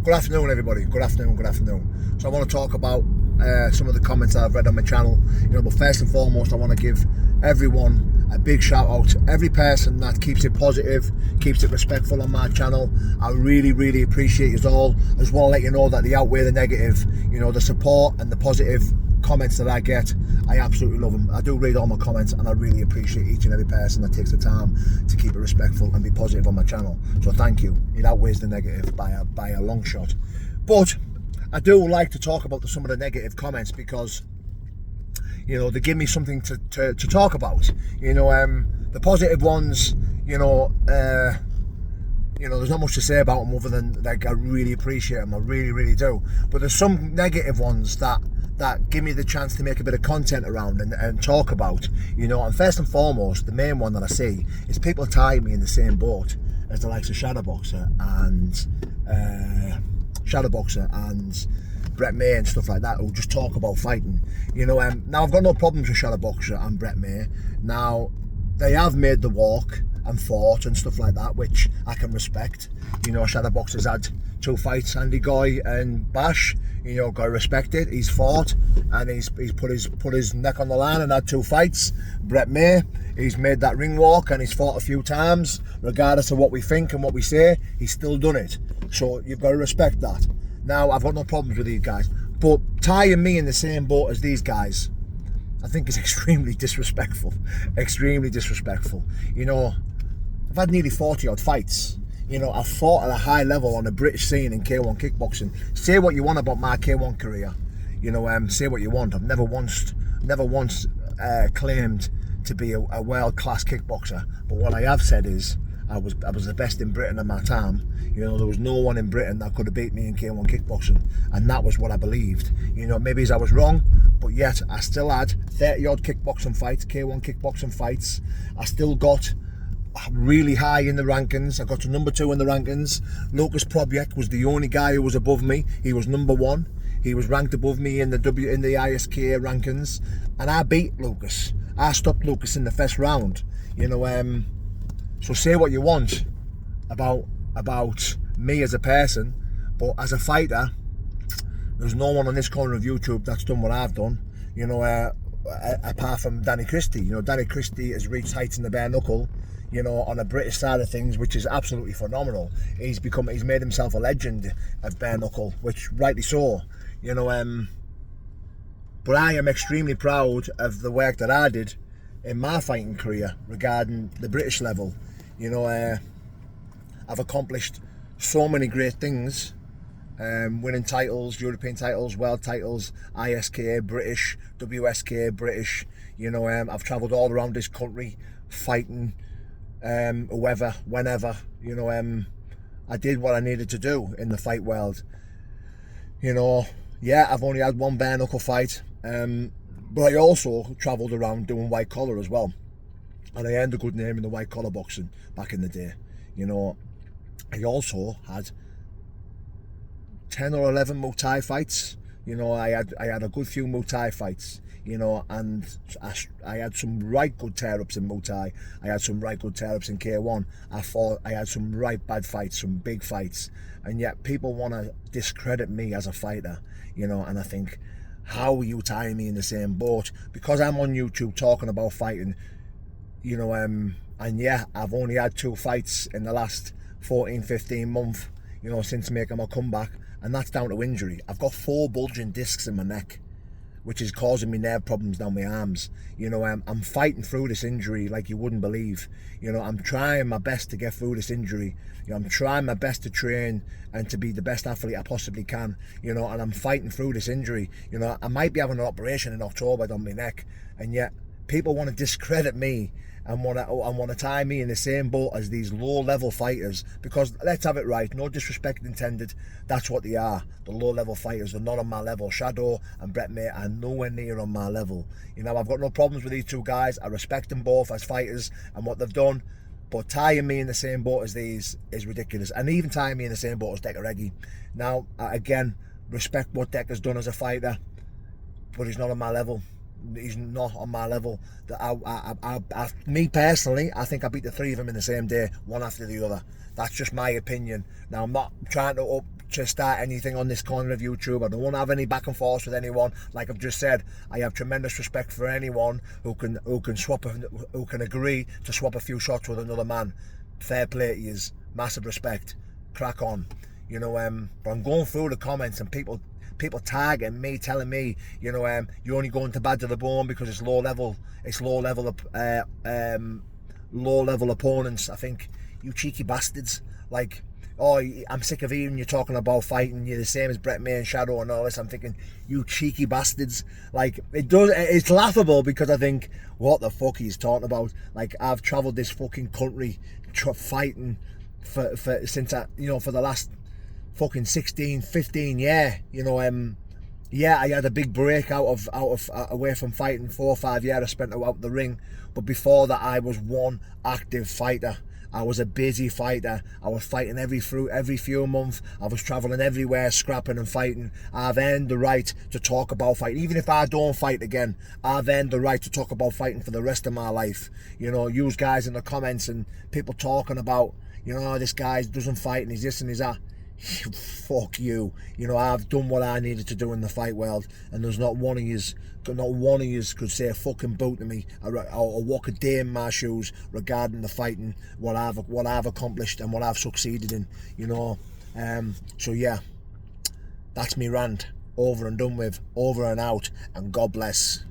Good afternoon, everybody. Good afternoon. So I want to talk about some of the comments that I've read on my channel. But first and foremost, I want to give everyone a big shout out. Every person that keeps it positive, keeps it respectful on my channel. I really appreciate you all. I just want to let you know that they outweigh the negative. The support and the positive comments that I get, I absolutely love them. I do read all my comments, and I really appreciate each and every person that takes the time to keep it respectful and be positive on my channel. So thank you. It outweighs the negative by a long shot. But I do like to talk about some of the negative comments because they give me something to talk about. The positive ones, there's not much to say about them other than I really appreciate them. I really do. But there's some negative ones that give me the chance to make a bit of content around and talk about. And first and foremost, the main one that I see is people tying me in the same boat as the likes of Shadowboxer and Brett May and stuff like that, who just talk about fighting. Now I've got no problems with Shadowboxer and Brett May. Now they have made the walk and fought and stuff like that, which I can respect. Shadowboxer's had 2 fights, Andy Goy and Bash. Got to respect it. He's fought and he's put his neck on the line and had 2 fights. Brett May, he's made that ring walk and he's fought a few times. Regardless of what we think and what we say, he's still done it. So you've got to respect that. Now, I've got no problems with these guys, but tying me in the same boat as these guys, I think is extremely disrespectful. Extremely disrespectful. I've had nearly 40 odd fights. I've fought at a high level on the British scene in K1 kickboxing. Say what you want about my K1 career. Say what you want. I've never once claimed to be a world-class kickboxer. But what I have said is I was the best in Britain at my time. There was no one in Britain that could have beat me in K1 kickboxing, and that was what I believed. Maybe I was wrong, but yet I still had 30 odd kickboxing fights, K1 kickboxing fights. I still got really high in the rankings. I got to number 2 in the rankings. Lucas Probiek was the only guy who was above me. He was number 1. He was ranked above me in the ISK rankings, and I beat Lucas. I stopped Lucas in the first round. So say what you want about me as a person, but as a fighter, there's no one on this corner of YouTube that's done what I've done. Apart from Danny Christie. Danny Christie has reached heights in the bare knuckle. On the British side of things, which is absolutely phenomenal. He's made himself a legend of bare knuckle, which rightly so. But I am extremely proud of the work that I did in my fighting career regarding the British level. I've accomplished so many great things, winning titles, European titles, world titles, ISK, British, WSK, British. I've travelled all around this country fighting whoever, whenever. I did what I needed to do in the fight world. I've only had 1 bare knuckle fight, but I also travelled around doing white collar as well, and I earned a good name in the white collar boxing back in the day. I also had 10 or 11 Muay Thai fights. I had a good few Muay Thai fights. And I had some right good tear-ups in Muay Thai. I had some right good tear-ups in K1. I had some right bad fights, some big fights. And yet people want to discredit me as a fighter, and I think, how are you tying me in the same boat? Because I'm on YouTube talking about fighting, and yeah, I've only had 2 fights in the last 14-15 months, since making my comeback, and that's down to injury. I've got 4 bulging discs in my neck, which is causing me nerve problems down my arms. I'm fighting through this injury like you wouldn't believe. I'm trying my best to get through this injury. I'm trying my best to train and to be the best athlete I possibly can. And I'm fighting through this injury. I might be having an operation in October down my neck, and yet people want to discredit me and want to tie me in the same boat as these low-level fighters, because let's have it right, no disrespect intended, that's what they are. The low-level fighters, they're not on my level. Shadow and Brett May are nowhere near on my level. I've got no problems with these 2 guys. I respect them both as fighters and what they've done, but tying me in the same boat as these is ridiculous. And even tying me in the same boat as Decker Reggie. Now, again, respect what Decker's done as a fighter, but he's not on my level. He's not on my level. Me personally, I think I beat the 3 of them in the same day, one after the other. That's just my opinion. Now, I'm not trying to to start anything on this corner of YouTube. I don't want to have any back and forth with anyone. Like I've just said, I have tremendous respect for anyone who can agree to swap a few shots with another man. Fair play to yous, massive respect. Crack on, you know. But I'm going through the comments and people tagging me, telling me, you know, you're only going to bad to the bone because it's low level opponents. I think, you cheeky bastards. Like, oh, I'm sick of hearing you talking about fighting. You're the same as Brett May and Shadow and all this. I'm thinking, you cheeky bastards. Like, it's laughable because I think, what the fuck he's talking about? Like, I've travelled this fucking country fighting for since for the last fucking 16, 15 year. You know, yeah, I had a big break away from fighting. 4 or 5 years I spent out the ring, but before that I was one active fighter. I was a busy fighter. I was fighting every few months. I was travelling everywhere, scrapping and fighting. I've earned the right to talk about fighting. Even if I don't fight again, I've earned the right to talk about fighting for the rest of my life. You know, use guys in the comments and people talking about, you know, this guy doesn't fight and he's this and he's that. Fuck you. You know, I've done what I needed to do in the fight world, and there's not one of yous could say a fucking boot to me or walk a day in my shoes regarding the fighting, what I've accomplished and what I've succeeded in, you know. So yeah, that's me rant over and done with, over and out, and God bless.